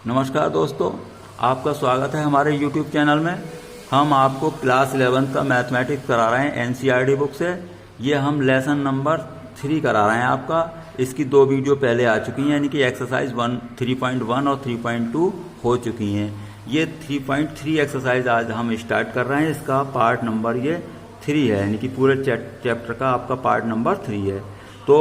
नमस्कार दोस्तों, आपका स्वागत है हमारे YouTube चैनल में। हम आपको क्लास 11 का मैथमेटिक्स करा रहे हैं NCERT बुक से। ये हम लेसन नंबर 3 करा रहे हैं आपका। इसकी 2 वीडियो पहले आ चुकी हैं, यानी कि एक्सरसाइज 3.1 और 3.2 हो चुकी हैं। ये 3.3 एक्सरसाइज आज हम स्टार्ट कर रहे हैं। इसका पार्ट नंबर ये 3 है, यानी कि पूरे चैप्टर का आपका पार्ट नंबर 3 है। तो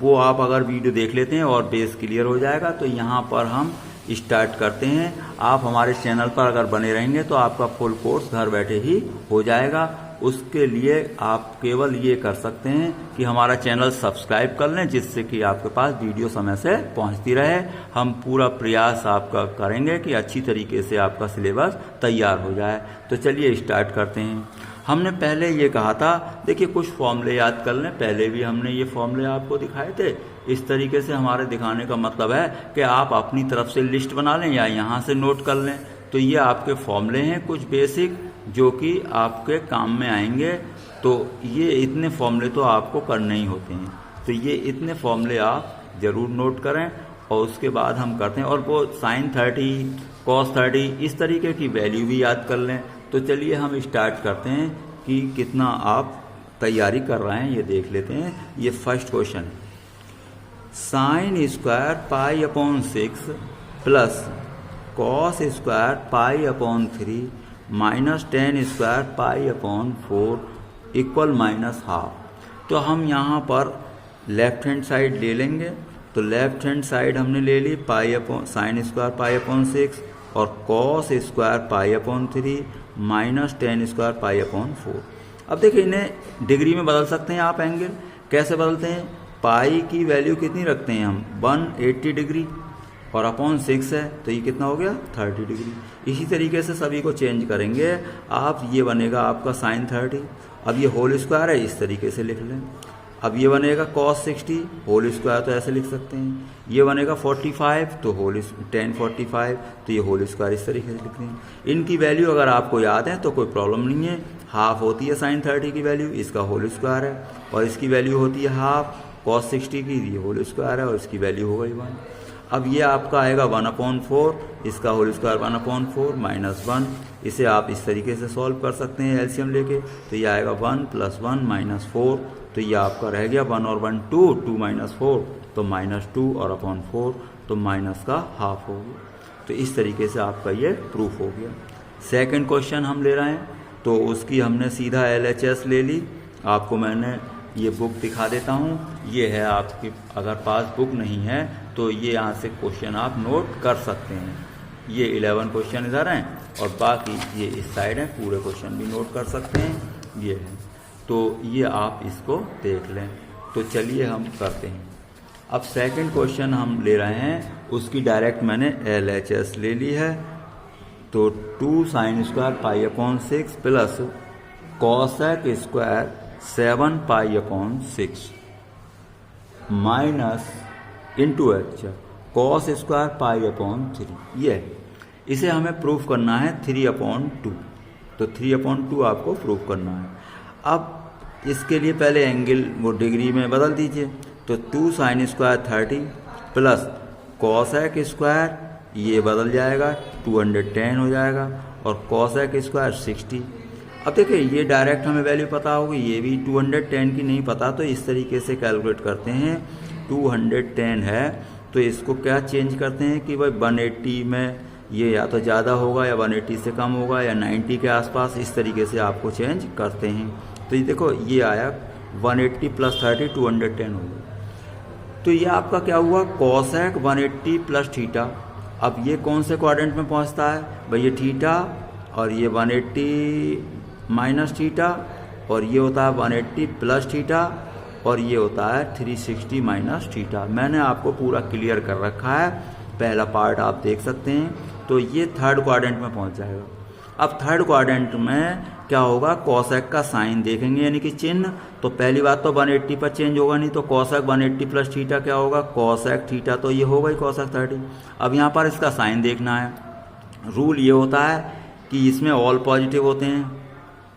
वो आप अगर वीडियो देख लेते हैं और बेस क्लियर हो जाएगा। तो यहाँ पर हम स्टार्ट करते हैं। आप हमारे चैनल पर अगर बने रहेंगे तो आपका फुल कोर्स घर बैठे ही हो जाएगा। उसके लिए आप केवल ये कर सकते हैं कि हमारा चैनल सब्सक्राइब कर लें, जिससे कि आपके पास वीडियो समय से पहुंचती रहे। हम पूरा प्रयास आपका करेंगे कि अच्छी तरीके से आपका सिलेबस तैयार हो जाए। तो चलिए स्टार्ट करते हैं। हमने पहले ये कहा था, देखिए कुछ फॉर्मूले याद कर लें। पहले भी हमने ये फॉर्मूले आपको दिखाए थे। इस तरीके से हमारे दिखाने का मतलब है कि आप अपनी तरफ से लिस्ट बना लें या यहाँ से नोट कर लें। तो ये आपके फॉर्मूले हैं कुछ बेसिक, जो कि आपके काम में आएंगे। तो ये इतने फॉर्मूले तो आपको करने ही होते हैं। तो ये इतने फॉर्मूले आप ज़रूर नोट करें। और उसके बाद हम करते हैं, और वो sin 30 cos 30 इस तरीके की वैल्यू भी याद कर लें। तो चलिए हम स्टार्ट करते हैं कि कितना आप तैयारी कर रहे हैं, ये देख लेते हैं। ये first question, sin square pi upon 6 plus cos square pi upon 3 minus tan square pi upon 4 equal minus half. तो हम यहाँ पर लेफ्ट हैंड साइड ले लेंगे। तो लेफ्ट हैंड साइड हमने ले ली pi upon sin square pi upon 6 और cos square pi upon 3 minus tan square pi upon 4। अब देखिए इन्हें डिग्री में बदल सकते हैं आप। एंगल कैसे बदलते हैं? पाई की वैल्यू कितनी रखते हैं हम? 180 डिग्री, और अपॉन 6 है तो ये कितना हो गया? 30 डिग्री। इसी तरीके से सभी को चेंज करेंगे आप। ये बनेगा आपका sin 30। अब ये होल स्क्वायर है, इस तरीके से लिख लें। अब ये बनेगा cos 60 होल स्क्वायर, तो ऐसे लिख सकते हैं। ये बनेगा 45 तो tan 45, तो ये होल स्क्वायर इस तरीके से लिख लें। इनकी वैल्यू अगर आपको याद है तो कोई प्रॉब्लम नहीं है। हाफ होती है sin 30 की वैल्यू, इसका होल स्क्वायर है, और इसकी वैल्यू होती है हाफ cos 60 की, ये होल स्क्वायर है, और इसकी वैल्यू हो गई 1। अब ये आपका आएगा 1/4, इसका होल स्क्वायर 1/4 माइनस 1। इसे आप इस तरीके से सॉल्व कर सकते हैं एलसीएम लेके। तो ये आएगा 1 + 1 - 4। तो ये आपका रह गया 1 और 1 2, 2 - 4 तो -2, और अपॉन 4 तो माइनस का हाफ हो गया। तो इस तरीके से आपका ये प्रूफ हो गया। सेकंड क्वेश्चन हम ले रहे हैं, तो उसकी हमने सीधा LHS ले ली। आपको मैंने ये बुक दिखा देता हूँ। ये है आपके, अगर पास बुक नहीं है तो ये यहाँ से क्वेश्चन आप नोट कर सकते हैं। ये 11 क्वेश्चन इधर हैं, और बाकी ये इस साइड हैं। पूरे क्वेश्चन भी नोट कर सकते हैं। ये है, तो ये आप इसको देख लें। तो चलिए हम करते हैं। अब सेकंड क्वेश्चन हम ले रहे हैं, उसकी डायरेक्ट मैंने LHS ले ली है। तो 2 sin square pi upon 6 plus cosec square 7 पाई upon 6 minus into cos square pi upon 3। ये है, इसे हमें प्रूफ करना है 3/2। तो 3/2 आपको प्रूफ करना है। अब इसके लिए पहले एंगल वो डिग्री में बदल दीजिए। तो 2 sin square 30 plus cosec square, ये बदल जाएगा 210 हो जाएगा, और cosec स्क्वायर 60। अब देखिए ये डायरेक्ट हमें वैल्यू पता होगी, ये भी 210 की नहीं पता। तो इस तरीके से कैलकुलेट करते हैं। 210 है तो इसको क्या चेंज करते हैं कि भाई 180 में ये या तो ज़्यादा होगा या 180 से कम होगा या 90 के आसपास। इस तरीके से आपको चेंज करते हैं। तो ये देखो ये आया 180 + 30 210 हो गया। तो ये आपका क्या हुआ? cosec 180 + theta. अब ये कौन से क्वाड्रेंट में पहुंचता है भाई? ये थीटा, और ये 180 माइनस थीटा, और ये होता है 180 + थीटा, और ये होता है 360 माइनस थीटा। मैंने आपको पूरा क्लियर कर रखा है। पहला पार्ट आप देख सकते हैं। तो ये थर्ड क्वाड्रेंट में पहुंच जाएगा। अब थर्ड क्वाड्रेंट में क्या होगा? cosec का साइन देखेंगे, यानी कि चिन्ह। तो पहली बात तो 180 पर चेंज होगा नहीं, तो cosec 180 + थीटा क्या होगा? cosec थीटा, तो ये होगा ही cosec 30। अब यहाँ पर इसका साइन देखना है। रूल ये होता है कि इसमें ऑल पॉजिटिव होते हैं,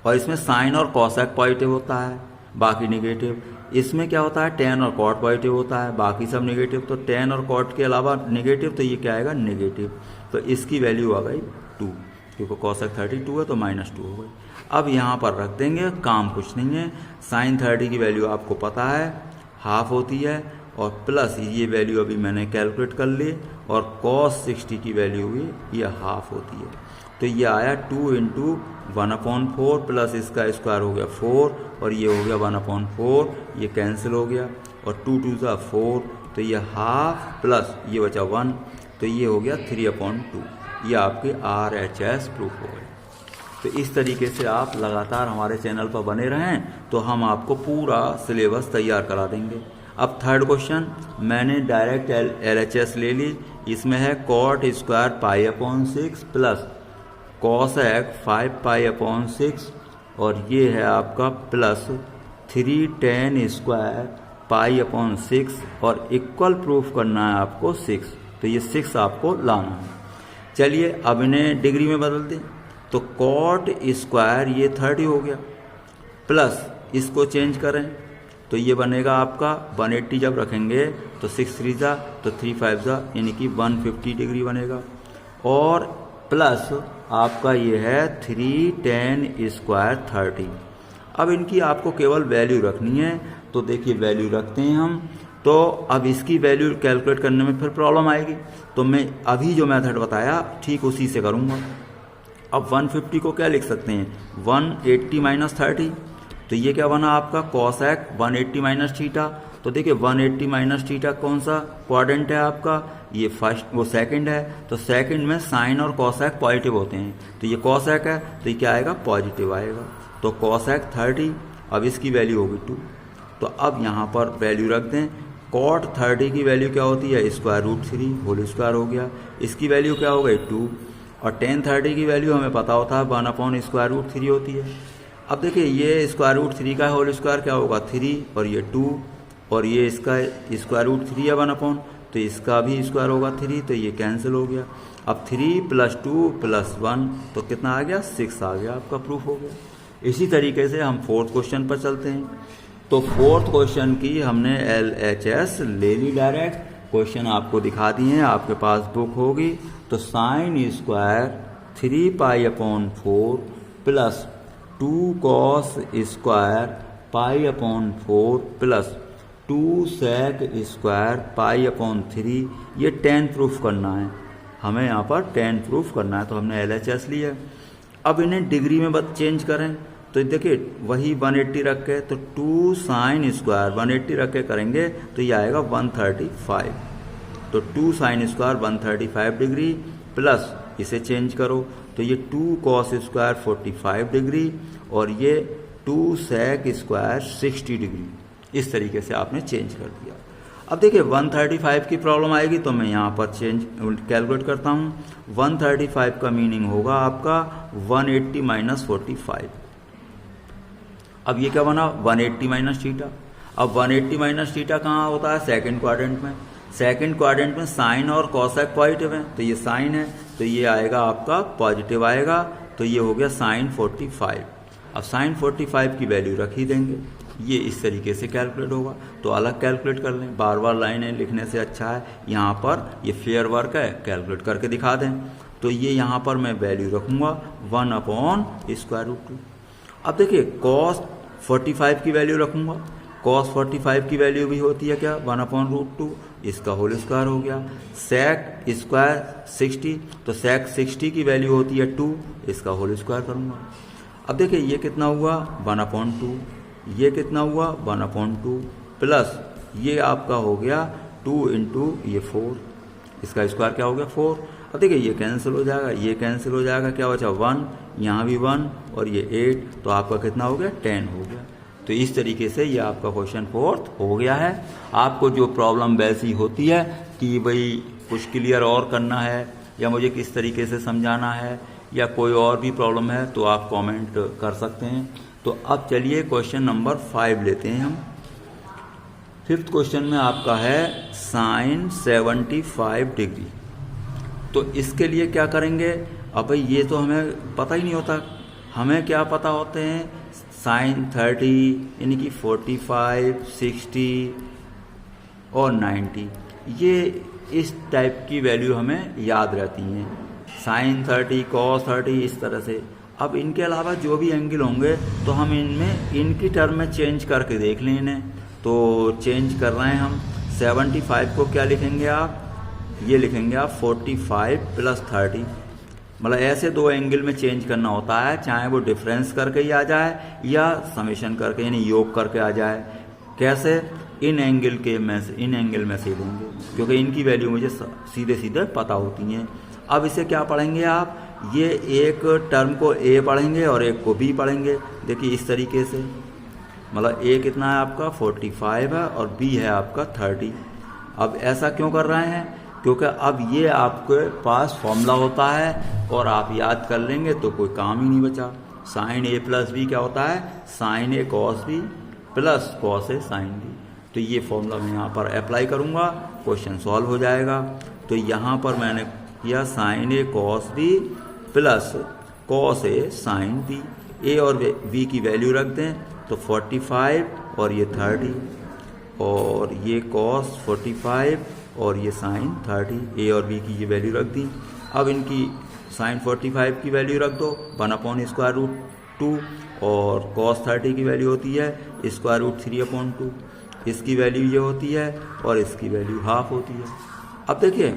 और इसमें साइन और cosec पॉजिटिव होता है, बाकी निगेटिव। इसमें क्या होता है, tan और cot पॉजिटिव होता है, बाकी सब नेगेटिव। तो tan और cot के अलावा नेगेटिव, तो ये क्या आएगा, नेगेटिव। तो इसकी वैल्यू आ गई 2, क्योंकि cosec 32 है तो -2 हो गई। अब यहाँ पर रख देंगे, काम कुछ नहीं है। sin 30 की वैल्यू आपको पता है हाफ होती है, और प्लस ये वैल्यू अभी मैंने कैलकुलेट कर ली, और cos 60 की वैल्यू भी ये हाफ होती है। तो ये आया 2 × 1/4 प्लस इसका स्क्वायर हो गया 4, और ये हो गया 1/4, ये कैंसिल हो गया, और 2 2 ज़ा 4, तो ये हाफ प्लस ये बचा 1, तो ये हो गया 3/2। ये आपके RHS प्रूफ हो गए। तो इस तरीके से आप लगातार हमारे चैनल पर बने रहें तो हम आपको पूरा सिलेबस तैयार करा देंगे। अब थर्ड क्वेश्चन मैंने डायरेक्ट LHS ले ली। इसमें है cot स्क्वायर π/6 प्लस cosec 5π/6, और ये है आपका प्लस 3 tan स्क्वायर π/6, और इक्वल प्रूफ करना है आपको 6। तो ये 6 आपको लाना है। चलिए अब इन्हें डिग्री में बदल दें। तो cot स्क्वायर ये 30 हो गया, प्लस इसको चेंज करें तो ये बनेगा आपका 180। जब रखेंगे तो 6 3 ज़ा तो 3 5 ज़ा, यानी कि 150 डिग्री बनेगा, और प्लस आपका ये है 3 tan स्क्वायर 30। अब इनकी आपको केवल वैल्यू रखनी है। तो देखिए वैल्यू रखते हैं हम। तो अब इसकी वैल्यू कैलकुलेट करने में फिर प्रॉब्लम आएगी, तो मैं अभी जो मेथड बताया ठीक उसी से करूँगा। अब 150 को क्या लिख सकते हैं, 180 - 30, तो ये क्या बना आपका cosec 180 - थीटा। तो देखिए 180 - थीटा कौन सा क्वाड्रेंट है आपका, ये फर्स्ट वो सेकंड है। तो सेकंड में साइन और cosec पॉजिटिव होते हैं, तो ये cosec है, तो ये क्या आएगा, पॉजिटिव आएगा। तो cosec 30, अब इसकी वैल्यू होगी 2। तो अब यहाँ पर वैल्यू रख दें। cot 30 की वैल्यू क्या होती है, √3 होल स्क्वायर हो गया। इसकी वैल्यू क्या हो गई 2, और tan 30 की वैल्यू हमें पता होता है 1/√3 होती है। अब देखिए ये √3 का होल स्क्वायर क्या होगा 3, और ये 2, और ये इसका √3 है 1/, तो इसका भी स्क्वायर होगा 3, तो ये कैंसिल हो गया। अब 3 + 2 + 1, तो कितना आ गया, 6 आ गया, आपका प्रूफ हो गया। इसी तरीके से हम फोर्थ क्वेश्चन पर चलते हैं। तो फोर्थ क्वेश्चन की हमने LHS ले ली डायरेक्ट। क्वेश्चन आपको दिखा दिए हैं, आपके पास बुक होगी। तो sin square 3π/4 plus 2 cos square π/4 plus 2 sec square π/3, ये 10 प्रूफ करना है हमें, यहाँ पर 10 प्रूफ करना है। तो हमने LHS लिया। अब इन्हें डिग्री में चेंज करें, तो देखिए वही 180 रख के, तो 2 sin स्क्वायर 180 रख के करेंगे तो ये आएगा 135। तो 2 sin स्क्वायर 135 डिग्री, प्लस इसे चेंज करो तो ये 2 cos स्क्वायर 45 डिग्री, और ये 2 sec स्क्वायर 60 डिग्री। इस तरीके से आपने चेंज कर दिया। अब देखिए 135 की प्रॉब्लम आएगी, तो मैं यहाँ पर चेंज कैलकुलेट करता हूँ। 135 का मीनिंग होगा आपका 180 - 45। अब ये क्या बना, 180 - थीटा। अब 180 - थीटा कहाँ होता है, सेकंड क्वाड्रेंट में। सेकंड क्वाड्रेंट में साइन और कॉसेक पॉजिटिव है, तो ये साइन है, तो ये आएगा आपका पॉजिटिव आएगा, तो ये हो गया sin 45। अब sin 45 की वैल्यू रख ही देंगे, ये इस तरीके से कैलकुलेट होगा। तो अलग कैलकुलेट कर लें, बार बार लाइनें लिखने से अच्छा है यहाँ पर ये फेयर वर्क है, कैलकुलेट करके दिखा दें। तो ये यहाँ पर मैं वैल्यू रखूँगा 1/√2। अब देखिए cos 45 की वैल्यू रखूँगा। cos 45 की वैल्यू भी होती है क्या, 1/√2, इसका होल स्क्वायर हो गया। sec स्क्वायर 60, तो sec 60 की वैल्यू होती है 2, इसका होल स्क्वायर करूँगा। अब देखिए ये कितना हुआ 1/2, ये कितना हुआ 1/2, प्लस ये आपका हो गया 2 × ये 4, इसका स्क्वायर क्या हो गया 4। अब देखिए ये कैंसिल हो जाएगा, ये कैंसिल हो जाएगा, क्या बचा 1, यहाँ भी 1, और ये 8, तो आपका कितना हो गया 10 हो गया। तो इस तरीके से ये आपका क्वेश्चन फोर्थ हो गया है। आपको जो प्रॉब्लम वैसी होती है कि भाई कुछ क्लियर और करना है, या मुझे किस तरीके से समझाना है, या कोई और भी प्रॉब्लम है, तो आप कमेंट कर सकते हैं। तो अब चलिए क्वेश्चन नंबर 5 लेते हैं हम। फिफ्थ क्वेश्चन में आपका है sin 75 डिग्री। तो इसके लिए क्या करेंगे, अब भाई ये तो हमें पता ही नहीं होता। हमें क्या पता होते हैं साइन 30 यानी कि 45, 60 और 90, ये इस टाइप की वैल्यू हमें याद रहती हैं। साइन 30, कॉस 30, इस तरह से। अब इनके अलावा जो भी एंगल होंगे तो हम इनमें इनकी टर्म में चेंज करके देख लें इन्हें। तो चेंज कर रहे हैं हम। 75 को क्या लिखेंगे आप, ये लिखेंगे आप 45 + 30। मतलब ऐसे दो एंगल में चेंज करना होता है, चाहे वो डिफरेंस करके ही आ जाए या समेशन करके यानी योग करके आ जाए। कैसे, इन एंगल में से देंगे, क्योंकि इनकी वैल्यू मुझे सीधे सीधे पता होती हैं। अब इसे क्या पढ़ेंगे आप, ये एक टर्म को ए पढ़ेंगे और एक को बी पढ़ेंगे। देखिए इस तरीके से, मतलब ए कितना है आपका 45 है और बी है आपका 30। अब ऐसा क्यों कर रहे हैं, क्योंकि अब ये आपके पास फॉर्मूला होता है और आप याद कर लेंगे तो कोई काम ही नहीं बचा। साइन ए प्लस बी क्या होता है, sign A cos B plus cos A sine B. तो ये फॉर्मूला मैं यहाँ पर अप्लाई करूँगा, क्वेश्चन सॉल्व हो जाएगा। तो यहाँ पर मैंने किया sign A cos B plus cos A sine B. ए और बी की वैल्यू रख दें तो 45 और ये 30 और ये कॉस 45 और ये साइन 30। ए और बी की ये वैल्यू रख दी। अब इनकी साइन 45 की वैल्यू रख दो 1/√2 और कॉस 30 की वैल्यू होती है √3/2। इसकी वैल्यू ये होती है और इसकी वैल्यू हाफ होती है। अब देखिए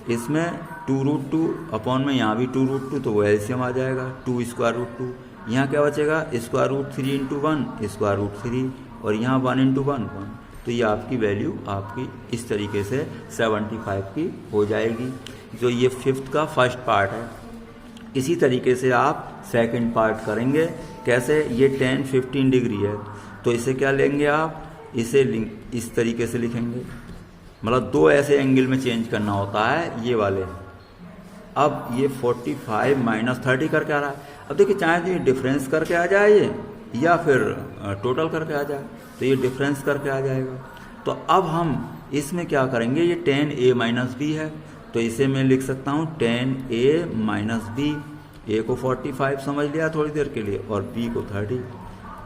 इसमें 2√2 अपॉन में यहाँ भी 2√2, तो वो एलसीएम आ जाएगा 2√2। यहाँ क्या बचेगा, √3 × 1 √3 और यहाँ 1 × 1 1। तो ये आपकी वैल्यू आपकी इस तरीके से 75 की हो जाएगी। जो ये फिफ्थ का फर्स्ट पार्ट है। इसी तरीके से आप सेकंड पार्ट करेंगे। कैसे, ये 10 15 डिग्री है तो इसे क्या लेंगे आप, इसे इस तरीके से लिखेंगे। मतलब दो ऐसे एंगल में चेंज करना होता है, ये वाले। अब ये 45 - 30 करके आ रहा है। अब देखिए चाहे तो ये डिफरेंस करके आ जाए ये या फिर टोटल करके आ जाए, तो ये डिफरेंस करके आ जाएगा। तो अब हम इसमें क्या करेंगे, ये 10a - b है तो इसे मैं लिख सकता हूँ 10a - b। a को 45 समझ लिया थोड़ी देर के लिए और b को 30।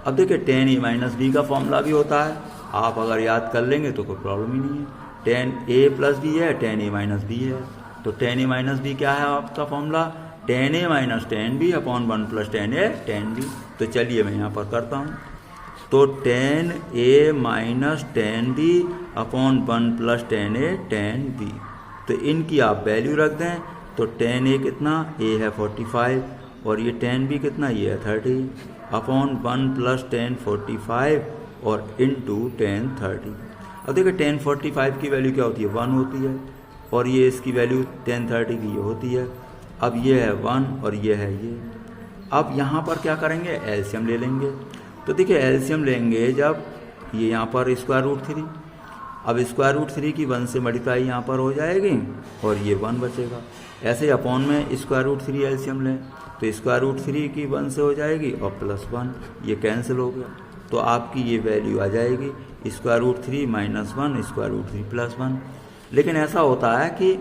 अब देखिए 10a - b का फॉर्मूला भी होता है, आप अगर याद कर लेंगे तो कोई प्रॉब्लम ही नहीं है। 10a + b है, 10a - b है, तो 10a - b क्या है आपका formula, 10a - 10b upon 1 + 10a 10b। तो चलिए मैं यहाँ पर करता हूँ। तो 10a - 10b upon 1 + 10a 10b। तो इनकी आप वैल्यू रख दें तो 10a कितना, a है 45 और ये 10b कितना, ये है 30 अपॉन 1 + 10 45 और इंटू 10 30। अब देखिए 10 45 की वैल्यू क्या होती है, 1 होती है और ये इसकी वैल्यू 10 30 की ये होती है। अब ये है 1 और ये है ये। अब यहाँ पर क्या करेंगे, एलसीएम ले लेंगे। तो देखिए एलसीएम लेंगे जब ये यहाँ पर √3, अब √3 की 1 से मल्टीप्लाई यहाँ पर हो जाएगी और ये 1 बचेगा। ऐसे अपॉन में √3 एलसीएम लें तो √3 की 1 से हो जाएगी और +1, ये कैंसिल हो गया। तो आपकी ये वैल्यू आ जाएगी √3 - 1 √3 + 1। लेकिन ऐसा होता है कि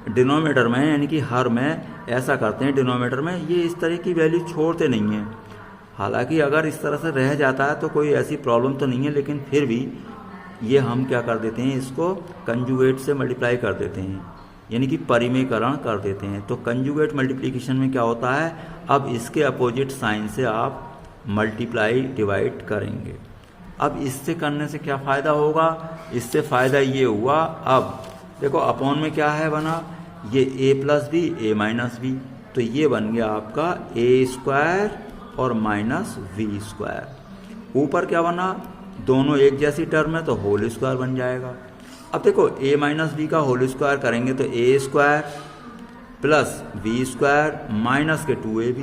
डिनोमिनेटर में यानी कि हर में ऐसा करते हैं, डिनोमिनेटर में ये इस तरह की वैल्यू छोड़ते नहीं हैं। हालांकि अगर इस तरह से रह जाता है तो कोई ऐसी प्रॉब्लम तो नहीं है, लेकिन फिर भी ये हम क्या कर देते हैं, इसको कंजुगेट से मल्टीप्लाई कर देते हैं, यानी कि परिमेयकरण कर देते हैं। तो कंजुगेट मल्टीप्लिकेशन में क्या होता है, अब इसके अपोजिट साइन से आप मल्टीप्लाई डिवाइड करेंगे। अब इससे करने से क्या फ़ायदा होगा, इससे फ़ायदा ये हुआ, अब देखो अपॉन में क्या है बना, ये a + b a - b, तो ये बन गया आपका a² और -v²। ऊपर क्या बना, दोनों एक जैसी टर्म है तो होल स्क्वायर बन जाएगा। अब देखो a - b का होल स्क्वायर करेंगे तो a² + v² माइनस के 2ab।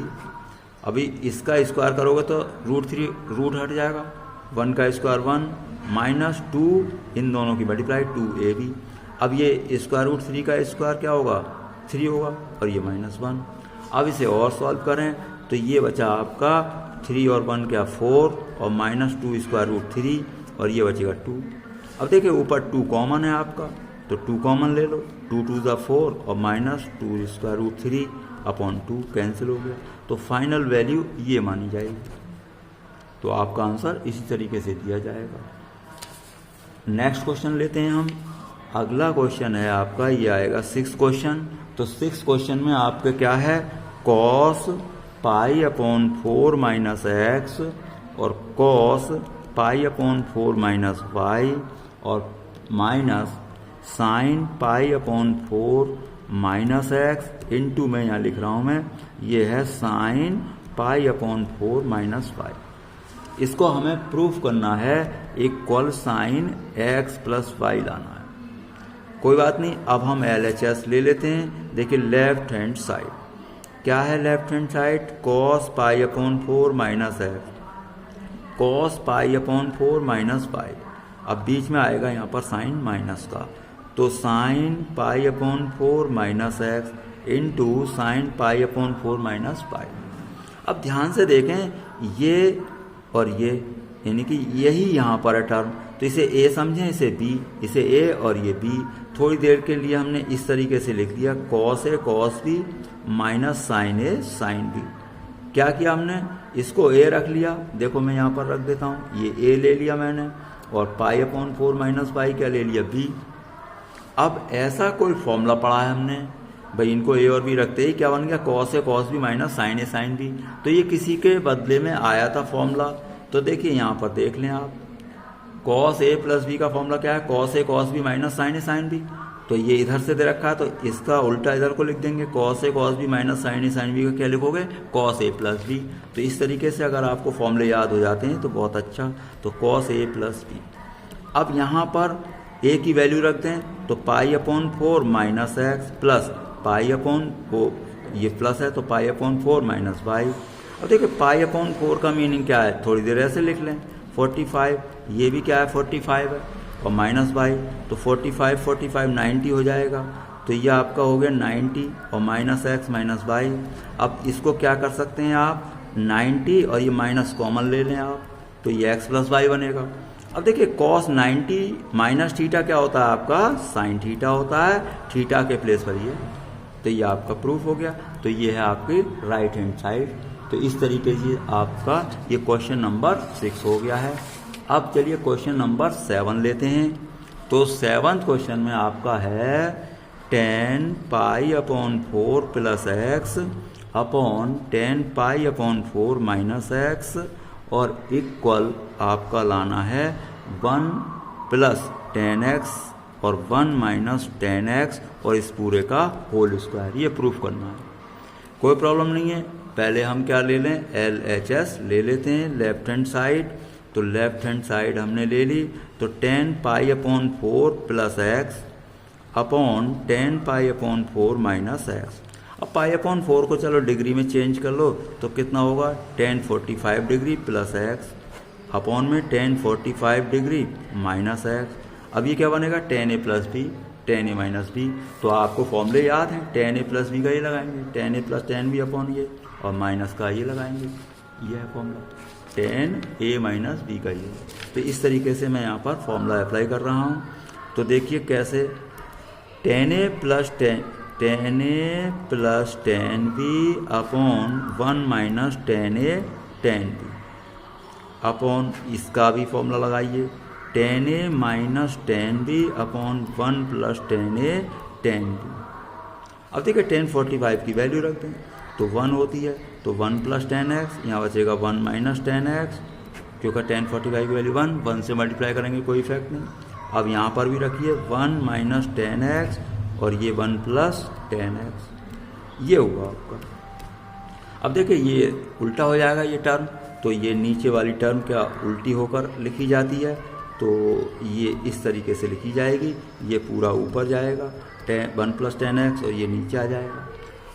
अभी इसका स्क्वायर करोगे तो रूट हट जाएगा, 1 का स्क्वायर 1 -2 इन दोनों की मल्टीप्लाई 2ab। अब ये √3 का स्क्वायर क्या होगा, 3 होगा और ये -1। अब इसे और सॉल्व करें तो ये बचा आपका 3 और 1 क्या 4 और -2 √3 और ये बचेगा 2। अब देखिए ऊपर 2 कॉमन है आपका तो 2 कॉमन ले लो, 2 2 = 4 और -2 √3 अपॉन 2 कैंसिल हो गया। तो फाइनल वैल्यू ये मानी जाएगी। तो आपका आंसर इसी तरीके से दिया जाएगा। नेक्स्ट क्वेश्चन लेते हैं हम। अगला क्वेश्चन है आपका, ये आएगा 6 क्वेश्चन। तो 6 क्वेश्चन में आपका क्या है, cos pi upon 4 minus x और cos pi upon 4 minus y और minus sine pi upon 4 minus x into में यहाँ लिख रहा हूँ मैं, ये है sine pi upon 4 minus y. इसको हमें प्रूफ करना है equal sine x plus y लाना है। कोई बात नहीं, अब हम LHS ले लेते हैं। देखिए लेफ्ट हैंड साइड क्या है, left hand side cos pi upon 4 minus X, cos pi upon 4 minus Y. अब बीच में आएगा यहाँ पर साइन माइनस का, तो sine pi upon 4 minus x into sine pi upon 4 minus Y. अब ध्यान से देखें, ये और ये यानी कि यही यहाँ पर है टर्म, तो इसे A समझें, इसे B, इसे A और ये B। थोड़ी देर के लिए हमने इस तरीके से लिख दिया cos A cos B minus sine A sine B। क्या किया हमने, इसको A रख लिया, देखो मैं यहाँ पर रख देता हूँ, ये A ले लिया मैंने और पाई अपॉन 4 माइनस वाई क्या ले लिया B। अब ऐसा कोई फॉर्मूला पढ़ा है हमने, भाई इनको A और B रखते ही क्या बन गया, cos A cos B minus sine A sine B। तो ये किसी के बदले में आया था फॉर्मूला। तो देखिए यहाँ पर देख लें आप, कॉस A प्लस B का फॉर्मूला क्या है, cos A cos B minus sine A sine B। तो ये इधर से दे रखा है, तो इसका उल्टा इधर को लिख देंगे, cos A cos B minus sine A sine B का क्या लिखोगे, कॉस A प्लस B। तो इस तरीके से अगर आपको फॉर्मूले याद हो जाते हैं तो बहुत अच्छा। तो कॉस A प्लस B। अब यहाँ पर A की वैल्यू रखते हैं, तो पाई upon 4 minus x plus pi upon, ये प्लस है तो पाई अपॉन 4 माइनस वाई। अब देखिए पाई अपॉन 4 का मीनिंग क्या है, थोड़ी देर ऐसे लिख लें 45, ये भी क्या है 45 है और माइनस वाई, तो 45 45 90 हो जाएगा। तो ये आपका हो गया 90 और माइनस एक्स माइनस वाई। अब इसको क्या कर सकते हैं आप, 90 और ये माइनस कॉमन ले लें आप, तो ये एक्स प्लस वाई बनेगा। अब देखिए कॉस 90 माइनस थीटा क्या होता है आपका, साइन थीटा होता है, थीटा के प्लेस पर ये। तो ये आपका प्रूफ हो गया। तो ये है आपकी राइट हैंड साइड। तो इस तरीके से आपका ये क्वेश्चन नंबर 6 हो गया है। अब चलिए क्वेश्चन नंबर 7 लेते हैं। तो 7th क्वेश्चन में आपका है 10 पाई अपॉन 4 प्लस एक्स अपॉन 10 पाई अपॉन 4 माइनस एक्स और इक्वल आपका लाना है 1 प्लस 10x और 1 माइनस 10x और इस पूरे का होल स्क्वायर। ये प्रूफ करना है, कोई प्रॉब्लम नहीं है। पहले हम क्या ले लें, LHS ले लेते हैं लेफ्ट हैंड साइड। तो लेफ्ट हैंड साइड हमने ले ली, तो 10 पाई अपॉन 4 प्लस एक्स अपॉन 10 पाई अपॉन 4 माइनस एक्स। अब पाई अपॉन 4 को चलो डिग्री में चेंज कर लो, तो कितना होगा 10 45 डिग्री प्लस एक्स अपॉन में 10 45 डिग्री माइनस एक्स। अब ये क्या बनेगा 10a plus B 10a minus B. तो आपको फॉर्मूले याद है, 10a प्लस बी का ये लगाएंगे, 10a प्लस 10b अपॉन ये और माइनस का ये लगाएंगे, ये है फॉर्मूला 10a माइनस बी का ये। तो इस तरीके से मैं यहाँ पर फॉर्मूला अप्लाई कर रहा हूँ। तो देखिए कैसे 10a plus 10b upon 1 minus 10a 10b upon इसका भी फॉर्मूला लगाइए 10a minus 10b upon 1 plus 10a 10b। अब देखिए 10 45 की वैल्यू रख दें, तो 1 होती है, तो 1 प्लस 10x, यहाँ बचेगा 1 माइनस 10x, क्योंकि 10 45 की वैल्यू 1 से मल्टीप्लाई करेंगे कोई इफेक्ट नहीं। अब यहाँ पर भी रखिए 1 माइनस 10x और ये 1 प्लस 10x, ये हुआ आपका। अब देखिए ये उल्टा हो जाएगा ये टर्म, तो ये नीचे वाली टर्म क्या उल्टी होकर लिखी जाती है, तो ये इस तरीके से लिखी जाएगी, ये पूरा ऊपर जाएगा 1 प्लस 10x और ये नीचे आ जाएगा।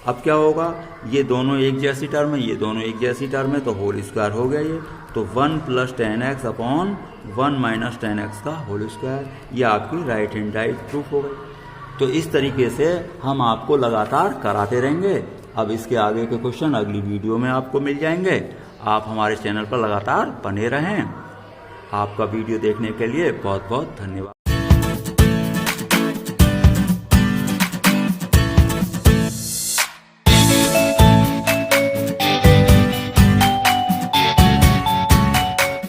अब क्या होगा, ये दोनों एक जैसी टर्म है, ये दोनों एक जैसी टर्म है, तो होल स्क्वायर हो गया ये। तो 1 plus 10x upon 1 minus 10x का होल स्क्वायर, ये आपकी राइट हैंड साइड प्रूफ हो गई। तो इस तरीके से हम आपको लगातार कराते रहेंगे। अब इसके आगे के क्वेश्चन अगली वीडियो में आपको मिल जाएंगे। आप हमारे चैनल पर लगातार बने रहें। आपका वीडियो देखने के लिए बहुत बहुत धन्यवाद।